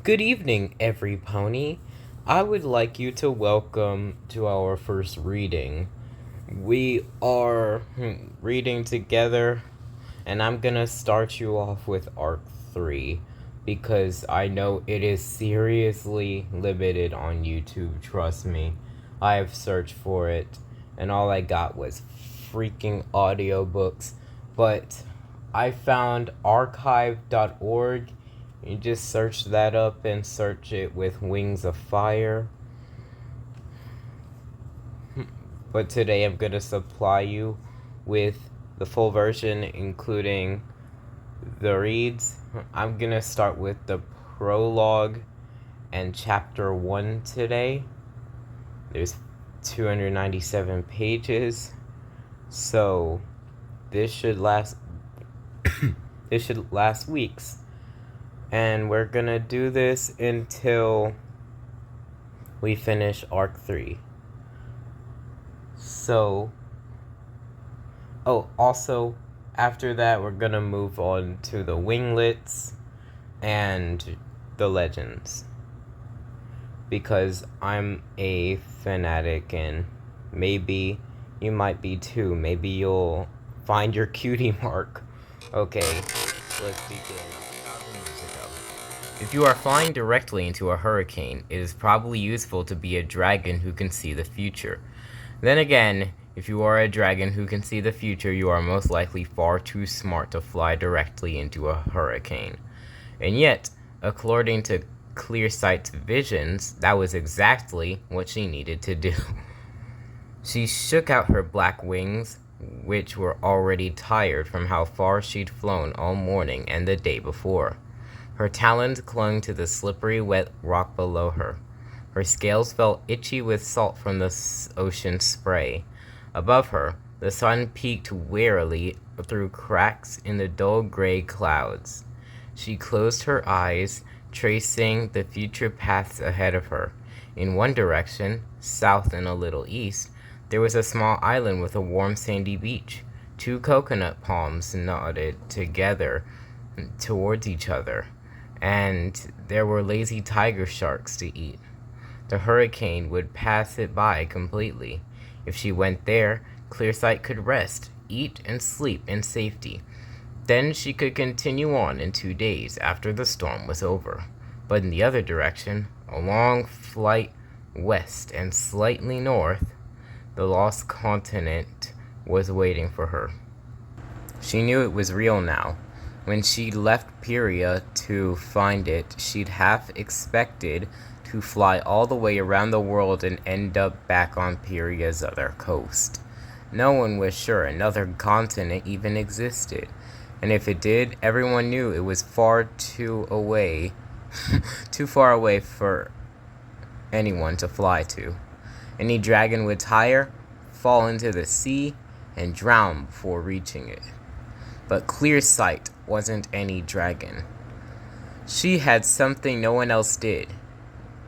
Good evening, every pony. I would like you to welcome to our first reading. We are reading together, and I'm gonna start you off with Arc 3 because I know it is seriously limited on YouTube, trust me. I have searched for it, and all I got was freaking audiobooks, but I found archive.org. You just search that up and search it with Wings of Fire. But today I'm going to supply you with the full version, including the reads. I'm going to start with the prologue and chapter 1 today. There's 297 pages. So this should last weeks. And we're going to do this until we finish Arc 3. So, also, after that, we're gonna move on to the winglets and the legends. Because I'm a fanatic, and maybe you might be too. Maybe you'll find your cutie mark. Okay, let's begin. If you are flying directly into a hurricane, it is probably useful to be a dragon who can see the future. Then again, if you are a dragon who can see the future, you are most likely far too smart to fly directly into a hurricane. And yet, according to Clearsight's visions, that was exactly what she needed to do. She shook out her black wings, which were already tired from how far she'd flown all morning and the day before. Her talons clung to the slippery, wet rock below her. Her scales felt itchy with salt from the ocean spray. Above her, the sun peeked wearily through cracks in the dull gray clouds. She closed her eyes, tracing the future paths ahead of her. In one direction, south and a little east, there was a small island with a warm sandy beach. Two coconut palms nodded together towards each other, and there were lazy tiger sharks to eat. The hurricane would pass it by completely. If she went there, Clearsight could rest, eat, and sleep in safety. Then she could continue on in 2 days after the storm was over. But in the other direction, a long flight west and slightly north, the lost continent was waiting for her. She knew it was real now. When she left Pyria to find it, she'd half expected to fly all the way around the world and end up back on Pyria's other coast. No one was sure another continent even existed, and if it did, everyone knew it was too far away for anyone to fly to. Any dragon would tire, fall into the sea, and drown before reaching it. But Clearsight wasn't any dragon. She had something no one else did: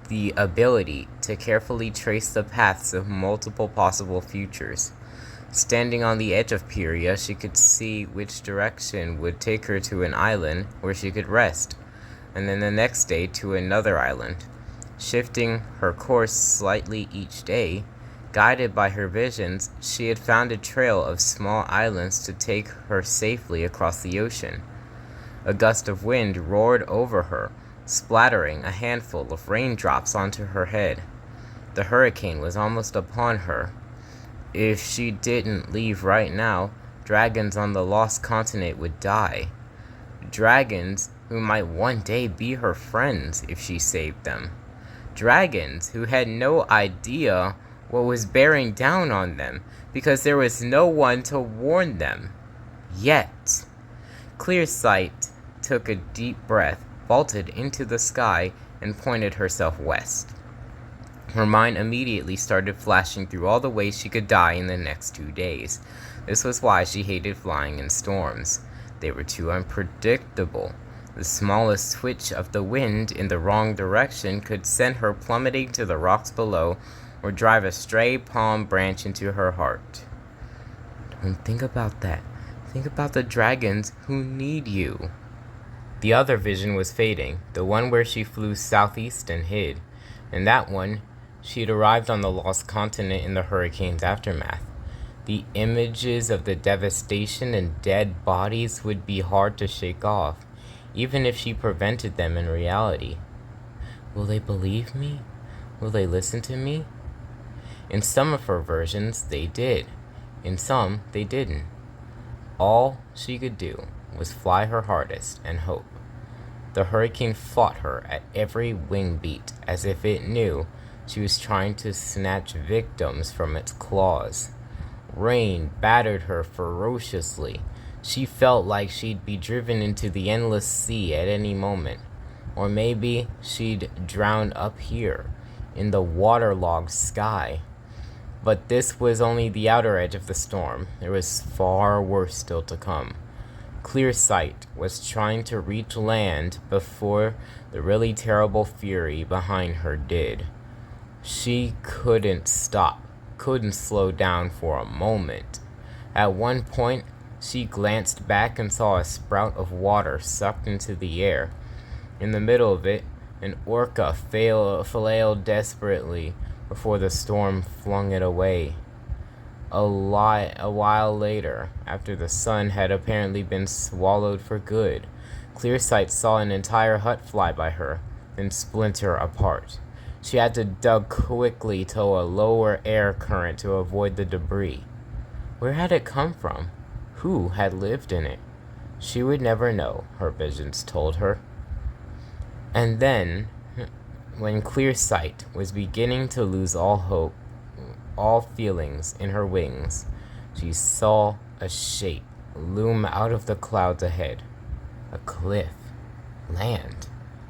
the ability to carefully trace the paths of multiple possible futures. Standing on the edge of Pyria, she could see which direction would take her to an island where she could rest, and then the next day to another island. Shifting her course slightly each day, guided by her visions, she had found a trail of small islands to take her safely across the ocean. A gust of wind roared over her, splattering a handful of raindrops onto her head. The hurricane was almost upon her. If she didn't leave right now, dragons on the lost continent would die. Dragons who might one day be her friends if she saved them. Dragons who had no idea what was bearing down on them because there was no one to warn them. Yet, Clearsight took a deep breath, vaulted into the sky, and pointed herself west. Her mind immediately started flashing through all the ways she could die in the next 2 days. This was why she hated flying in storms. They were too unpredictable. The smallest switch of the wind in the wrong direction could send her plummeting to the rocks below, or drive a stray palm branch into her heart. Don't think about that. Think about the dragons who need you. The other vision was fading, the one where she flew southeast and hid. In that one, she'd arrived on the lost continent in the hurricane's aftermath. The images of the devastation and dead bodies would be hard to shake off, even if she prevented them in reality. Will they believe me? Will they listen to me? In some of her versions, they did. In some, they didn't. All she could do was fly her hardest and hope. The hurricane fought her at every wing beat, as if it knew she was trying to snatch victims from its claws. Rain battered her ferociously. She felt like she'd be driven into the endless sea at any moment. Or maybe she'd drown up here, in the waterlogged sky. But this was only the outer edge of the storm. There was far worse still to come. Clearsight was trying to reach land before the really terrible fury behind her did. She couldn't stop, couldn't slow down for a moment. At one point, she glanced back and saw a sprout of water sucked into the air. In the middle of it, an orca flailed desperately before the storm flung it away. A while later, after the sun had apparently been swallowed for good, Clearsight saw an entire hut fly by her, then splinter apart. She had to duck quickly to a lower air current to avoid the debris. Where had it come from? Who had lived in it? She would never know, her visions told her. And then, when Clearsight was beginning to lose all hope, all feelings in her wings, she saw a shape loom out of the clouds ahead. A cliff. Land.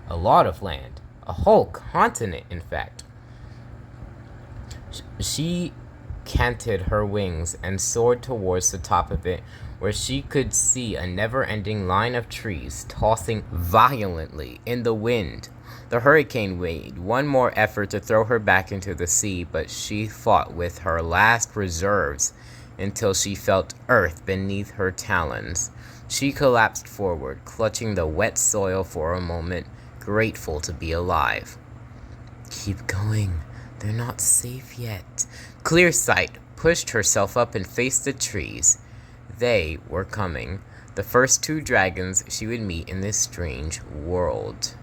A lot of land. A whole continent, in fact. She canted her wings and soared towards the top of it, where she could see a never-ending line of trees tossing violently in the wind. The hurricane made one more effort to throw her back into the sea, but she fought with her last reserves until she felt earth beneath her talons. She collapsed forward, clutching the wet soil for a moment, grateful to be alive. Keep going. They're not safe yet. Clearsight pushed herself up and faced the trees. They were coming. The first two dragons she would meet in this strange world.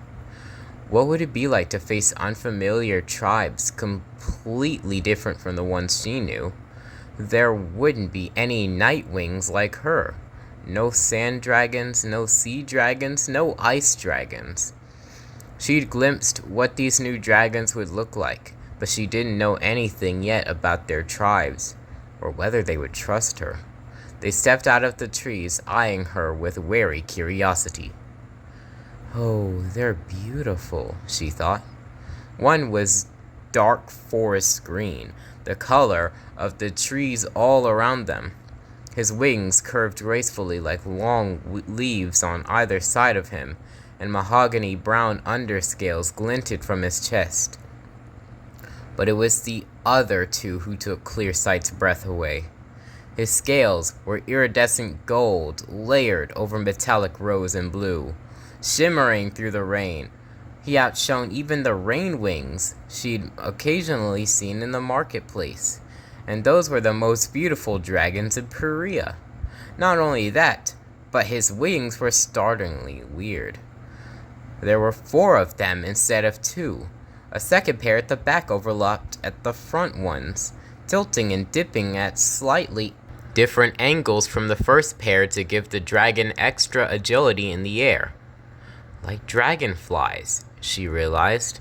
What would it be like to face unfamiliar tribes completely different from the ones she knew? There wouldn't be any Nightwings like her. No sand dragons, no sea dragons, no ice dragons. She'd glimpsed what these new dragons would look like, but she didn't know anything yet about their tribes, or whether they would trust her. They stepped out of the trees, eyeing her with wary curiosity. Oh, they're beautiful, she thought. One was dark forest green, the color of the trees all around them. His wings curved gracefully like long leaves on either side of him, and mahogany brown underscales glinted from his chest. But it was the other two who took Clearsight's breath away. His scales were iridescent gold, layered over metallic rose and blue. Shimmering through the rain, he outshone even the rain wings she'd occasionally seen in the marketplace, and those were the most beautiful dragons in Perea. Not only that, but his wings were startlingly weird. There were 4 of them instead of 2. A second pair at the back overlapped at the front ones, tilting and dipping at slightly different angles from the first pair to give the dragon extra agility in the air. Like dragonflies, she realized,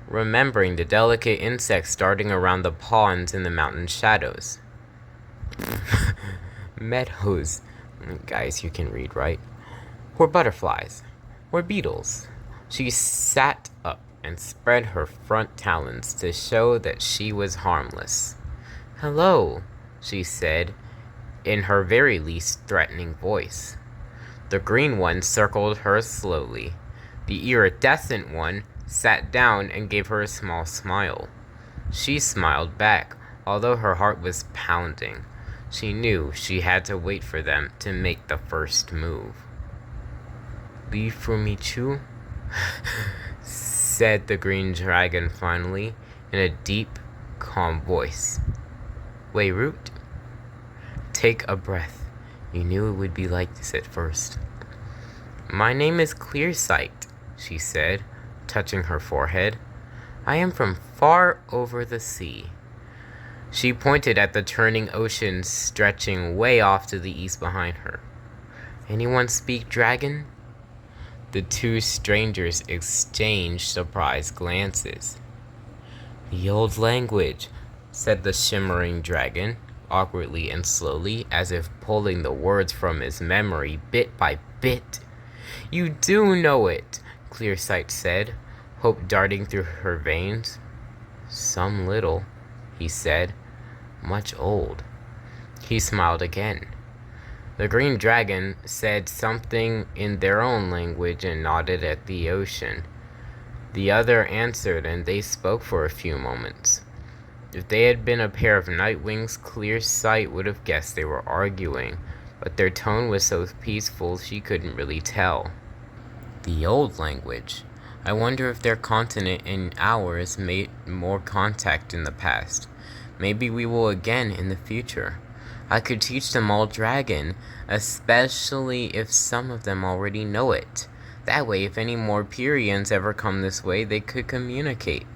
remembering the delicate insects darting around the ponds in the mountain shadows. Meadows. Guys, you can read, right? Or butterflies. Or beetles. She sat up and spread her front talons to show that she was harmless. Hello, she said, in her very least threatening voice. The green one circled her slowly. The iridescent one sat down and gave her a small smile. She smiled back, although her heart was pounding. She knew she had to wait for them to make the first move. Leave Fumichu? said the green dragon finally, in a deep, calm voice. Wait, Root? Take a breath. You knew it would be like this at first. My name is Clearsight, she said, touching her forehead. I am from far over the sea. She pointed at the turning ocean stretching way off to the east behind her. Anyone speak dragon? The two strangers exchanged surprised glances. The old language, said the shimmering dragon, awkwardly and slowly, as if pulling the words from his memory bit by bit. You do know it, Clearsight said, hope darting through her veins. Some little, he said, much old. He smiled again. The green dragon said something in their own language and nodded at the ocean. The other answered, and they spoke for a few moments. If they had been a pair of Nightwings, Clearsight would have guessed they were arguing, but their tone was so peaceful she couldn't really tell. The old language. I wonder if their continent and ours made more contact in the past. Maybe we will again in the future. I could teach them all dragon, especially if some of them already know it. That way, if any more Purians ever come this way, they could communicate.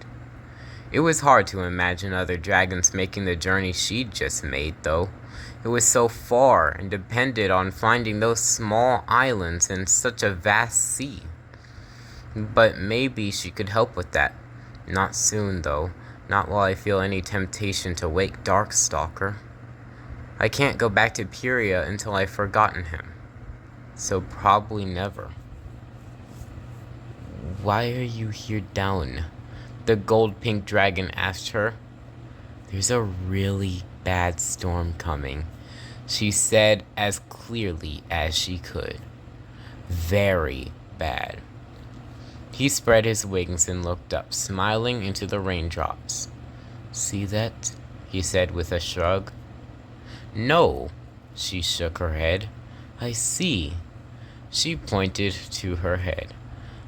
It was hard to imagine other dragons making the journey she'd just made, though. It was so far and depended on finding those small islands in such a vast sea. But maybe she could help with that. Not soon, though. Not while I feel any temptation to wake Darkstalker. I can't go back to Puria until I've forgotten him. So probably never. Why are you here down? The gold-pink dragon asked her. There's a really bad storm coming, she said as clearly as she could. Very bad. He spread his wings and looked up, smiling into the raindrops. See that? He said with a shrug. No, she shook her head. I see. She pointed to her head.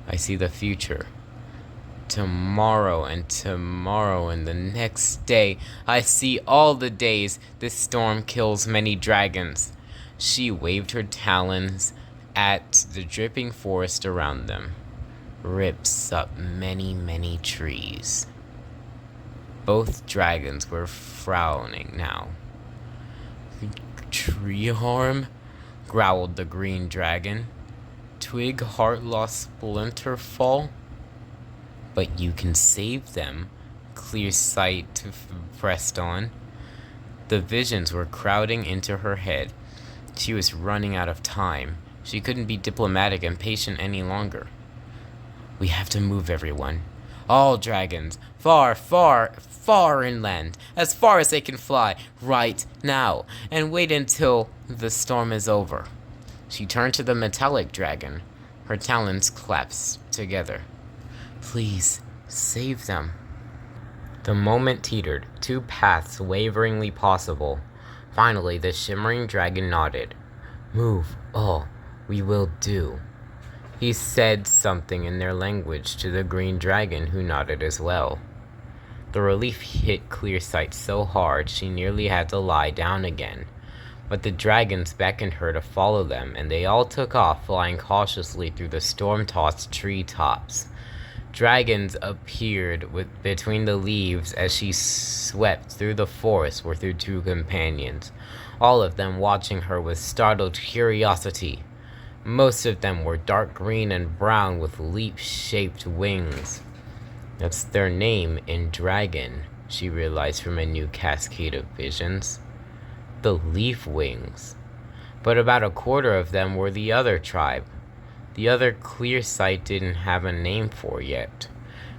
I see the future. Tomorrow and tomorrow and the next day. I see all the days this storm kills many dragons. She waved her talons at the dripping forest around them. Rips up many, many trees. Both dragons were frowning now. Tree harm? Growled the green dragon. Twig Heartlost Splinter fall? But you can save them, Clearsight pressed on. The visions were crowding into her head. She was running out of time. She couldn't be diplomatic and patient any longer. We have to move, everyone. All dragons, far, far, far inland, as far as they can fly, right now, and wait until the storm is over. She turned to the metallic dragon. Her talons clasped together. Please, save them. The moment teetered, two paths waveringly possible. Finally, the shimmering dragon nodded. Move, all. We will do. He said something in their language to the green dragon, who nodded as well. The relief hit Clearsight so hard she nearly had to lie down again. But the dragons beckoned her to follow them, and they all took off, flying cautiously through the storm-tossed treetops. Dragons appeared between the leaves as she swept through the forest with her two companions, all of them watching her with startled curiosity. Most of them were dark green and brown with leaf-shaped wings. That's their name in dragon, she realized from a new cascade of visions. The Leaf Wings. But about a quarter of them were the other tribe. The other Clearsight didn't have a name for yet.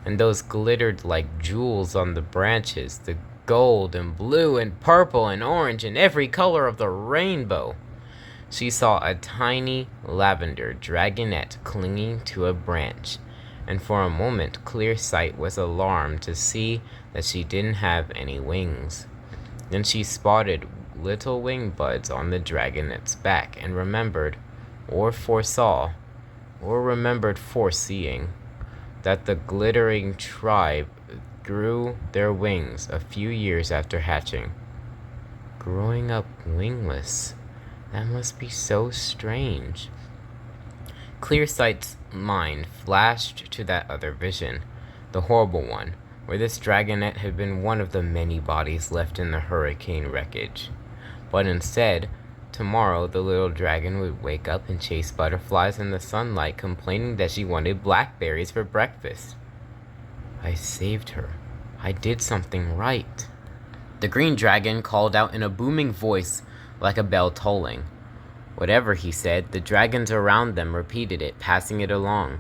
And those glittered like jewels on the branches, the gold and blue and purple and orange and every color of the rainbow. She saw a tiny lavender dragonette clinging to a branch, and for a moment Clearsight was alarmed to see that she didn't have any wings. Then she spotted little wing buds on the dragonette's back and remembered, or foresaw, or remembered foreseeing, that the glittering tribe grew their wings a few years after hatching. Growing up wingless, that must be so strange. Clearsight's mind flashed to that other vision, the horrible one, where this dragonet had been one of the many bodies left in the hurricane wreckage. But instead, tomorrow the little dragon would wake up and chase butterflies in the sunlight, complaining that she wanted blackberries for breakfast. I saved her. I did something right. The green dragon called out in a booming voice like a bell tolling. Whatever he said, the dragons around them repeated it, passing it along.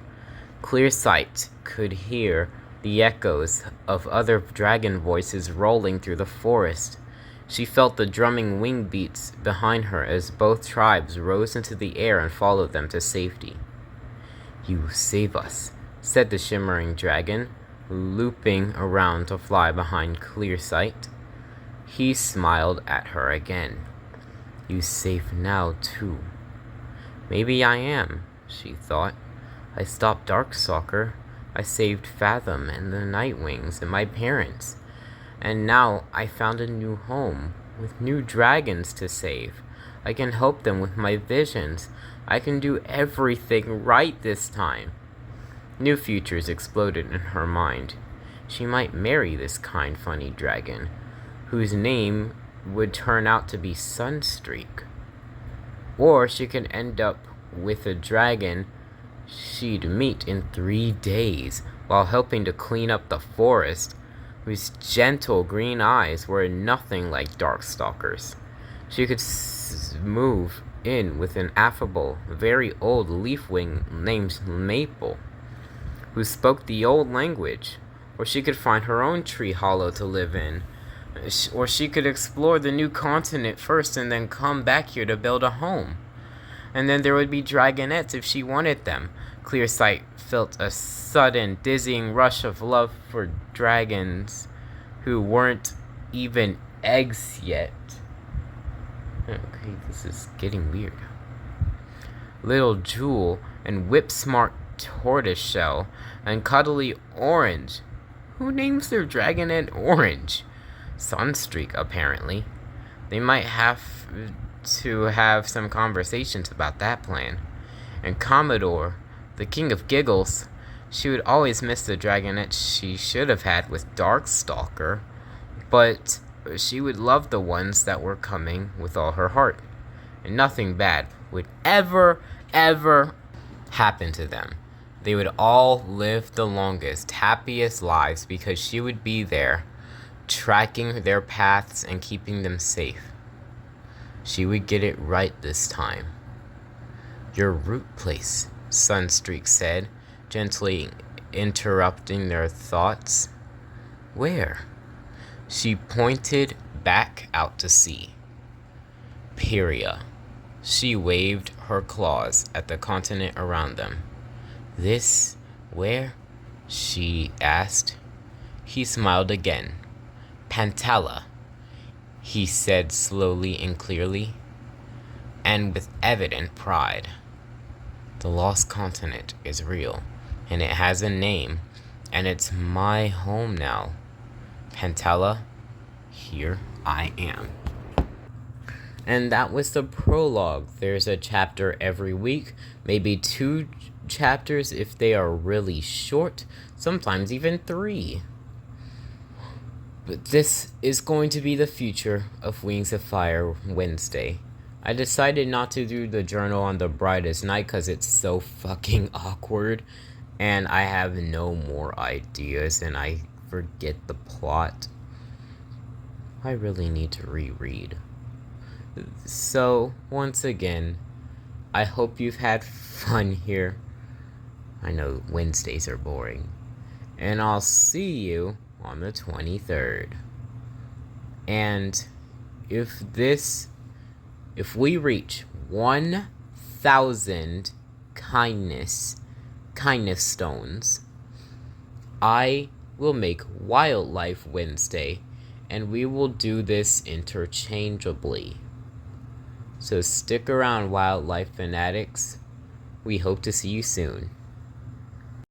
Clearsight could hear the echoes of other dragon voices rolling through the forest. She felt the drumming wing beats behind her as both tribes rose into the air and followed them to safety. "You save us," said the shimmering dragon, looping around to fly behind Clearsight. He smiled at her again. "You safe now, too." "Maybe I am," she thought. "I stopped Darkstalker. I saved Fathom and the Nightwings and my parents. And now I found a new home, with new dragons to save. I can help them with my visions. I can do everything right this time." New futures exploded in her mind. She might marry this kind, funny dragon, whose name would turn out to be Sunstreak. Or she could end up with a dragon she'd meet in 3 days while helping to clean up the forest, whose gentle green eyes were nothing like Darkstalker's. She could move in with an affable, very old leafwing named Maple, who spoke the old language. Or she could find her own tree hollow to live in. Or she could explore the new continent first and then come back here to build a home. And then there would be dragonettes if she wanted them. Clearsight felt a sudden, dizzying rush of love for dragons who weren't even eggs yet. Okay, this is getting weird. Little Jewel and Whip-Smart Tortoiseshell and Cuddly Orange. Who names their dragonet Orange? Sunstreak, apparently. They might have to have some conversations about that plan. And Commodore, the king of giggles. She would always miss the dragonet she should have had with Darkstalker, but she would love the ones that were coming with all her heart. And nothing bad would ever happen to them. They would all live the longest, happiest lives because she would be there, tracking their paths and keeping them safe. She would get it right this time. "Your root place," Sunstreak said, gently interrupting their thoughts. "Where?" She pointed back out to sea. "Pyria." She waved her claws at the continent around them. "This where?" she asked. He smiled again. "Pantala," he said slowly and clearly, and with evident pride. "The lost continent is real, and it has a name, and it's my home now. Pantala, here I am." And that was the prologue. There's a chapter every week, maybe 2 chapters if they are really short, sometimes even 3. But this is going to be the future of Wings of Fire Wednesday. I decided not to do the journal on the brightest night because it's so fucking awkward, and I have no more ideas, and I forget the plot. I really need to reread. So, once again, I hope you've had fun here. I know Wednesdays are boring. And I'll see you on the 23rd. And if we reach 1,000 kindness stones, I will make Wildlife Wednesday, and we will do this interchangeably. So stick around, wildlife fanatics. We hope to see you soon.